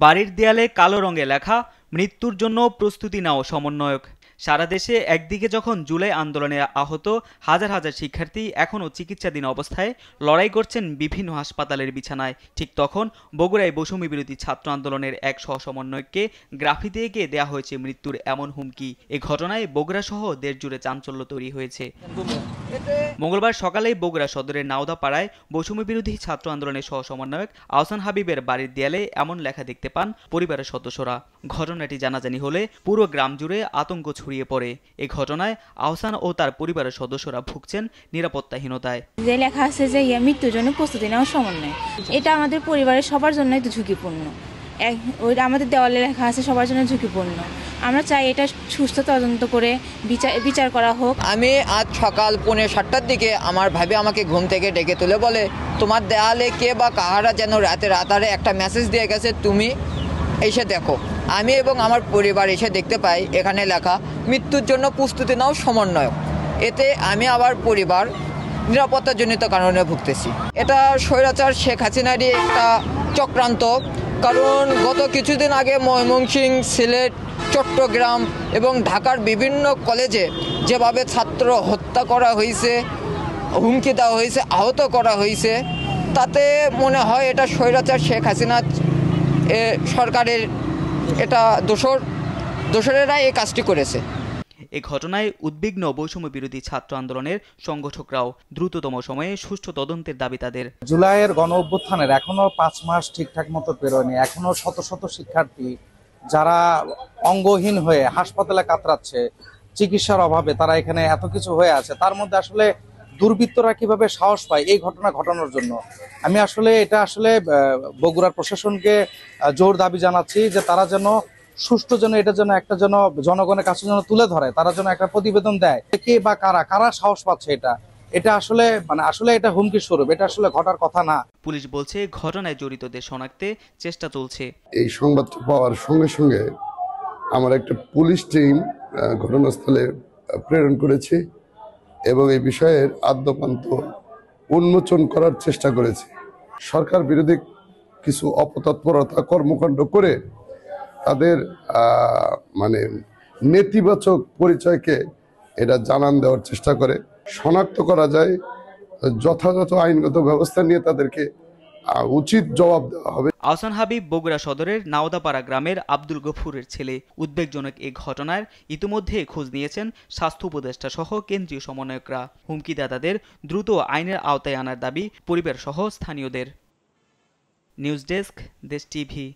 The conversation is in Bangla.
বাড়ির দেয়ালে কালো রঙে লেখা মৃত্যুর জন্য প্রস্তুতি নাও সমন্বয়ক। সারা দেশে একদিকে যখন জুলাই আন্দোলনে আহত হাজার হাজার শিক্ষার্থী এখনও চিকিৎসাধীন অবস্থায় লড়াই করছেন বিভিন্ন হাসপাতালের বিছানায়, ঠিক তখন বগুড়ায় বৈষম্য বিরোধী ছাত্র আন্দোলনের এক সহসমন্বয়ককে গ্রাফিতি এঁকে দেয়া হয়েছে মৃত্যুর এমন হুমকি। এ ঘটনায় বগুড়া সহ দেশ জুড়ে চাঞ্চল্য তৈরি হয়েছে। মঙ্গলবার সকালে বগুড়া সদরের নাওদাপাড়ায় বৈষম্য বিরোধী ছাত্র আন্দোলনের সহসমন্বয়ক আহসান হাবিবের বাড়ির দেয়ালে এমন লেখা দেখতে পান পরিবারের সদস্যরা। ঘটনাটি জানাজানি হলে পুরো গ্রাম জুড়ে আতঙ্ক ছড়িয়ে পড়ে। এই ঘটনায় আহসান ও তার পরিবারের সদস্যরা ভুগছেন নিরাপত্তাহীনতায়। যে লেখা আছে যে মৃত্যুর জন্য প্রস্তুতি নেওয়া সমন্বয়, এটা আমাদের পরিবারের সবার জন্যই তো ঝুঁকিপূর্ণ। আমাদের দেওয়ালে লেখা আছে সবার জন্য ঝুঁকিপূর্ণ। আমরা চাই এটা সুস্থ তদন্ত করে বিচার করা হোক। আমি আজ সকাল 7:45টার দিকে আমার ভাবি আমাকে ঘুম থেকে ডেকে তুলে বলে, তোমার দেয়ালে কে বা কাহারা যেন রাতারে একটা মেসেজ দিয়ে গেছে, তুমি এসে দেখো। আমি এবং আমার পরিবার এসে দেখতে পাই এখানে লেখা মৃত্যুর জন্য প্রস্তুতি নাও সমন্বয়ক। এতে আমি আবার পরিবার নিরাপত্তাজনিত কারণে ভুগতেছি। এটা স্বৈরাচার শেখ হাসিনারই একটা চক্রান্ত। কারণ গত কিছুদিন আগে ময়মনসিংহ, সিলেট, চট্টগ্রাম এবং ঢাকার বিভিন্ন কলেজে যেভাবে ছাত্র হত্যা করা হয়েছে, হুমকি দেওয়া হয়েছে, আহত করা হয়েছে, তাতে মনে হয় এটা স্বৈরাচার শেখ হাসিনা সরকারের এটা দোসরেরা এই কাজটি করেছে। এ ঘটনায় উদ্বিগ্ন বৈষম্য বিরোধী ছাত্র আন্দোলনের সংগঠকরাও দ্রুততম সময়ে সুষ্ঠু তদন্তের দাবি তাদের। জুলাইয়ের গণ অভ্যুত্থানের এখনো 5 মাস ঠিকঠাক মতো পেরোয়নি। এখনো শত শত শিক্ষার্থী যারা অঙ্গহীন হয়ে হাসপাতালে কাতরাচ্ছে, চিকিৎসার অভাবে তারা এখানে এত কিছু হয়ে আছে। তার মধ্যে আসলে দুর্বৃত্তরা কিভাবে সাহস পায় এই ঘটনা ঘটানোর জন্য। আমি এটা বগুড়ার প্রশাসনকে জোর দাবি জানাচ্ছি যে তারা যেন সুষ্ঠু এটা একটা জনগণের কাছে যেন তুলে ধরে, তারা যেন একটা প্রতিবেদন দেয় কে বা কারা সাহস পাচ্ছে। এটা আসলে এটা হুমকির স্বরূপ। এটা আসলে ঘটার কথা না। পুলিশ বলছে ঘটনায় জড়িতদের শনাক্তে চেষ্টা চলছে। এই সংবাদ পাওয়ার সঙ্গে সঙ্গে আমার একটা পুলিশ টিম ঘটনাস্থলে প্রেরণ করেছি এবং এই বিষয়ের আদ্যপান্ত উন্মোচন করার চেষ্টা করেছি। সরকার বিরোধী কিছু অপতৎপরতা কর্মকাণ্ড করে তাদের নেতিবাচক পরিচয়কে এটা জানান দেওয়ার চেষ্টা করে। শনাক্ত করা যায়, যথাযথ আইনগত ব্যবস্থা নিয়ে তাদেরকে উচিত জবাব দেওয়া হবে। আহসান হাবিব বগুড়া সদরের নাওদাপাড়া গ্রামের আব্দুল গফুরের ছেলে। উদ্বেগজনক এই ঘটনার ইতিমধ্যে খোঁজ নিয়েছেন স্বাস্থ্য উপদেষ্টা সহ কেন্দ্রীয় সমন্বয়করা। হুমকিদাতাদের দ্রুত আইনের আওতায় আনার দাবি পরিবার সহ স্থানীয়দের। নিউজ ডেস্ক, দেশ টিভি।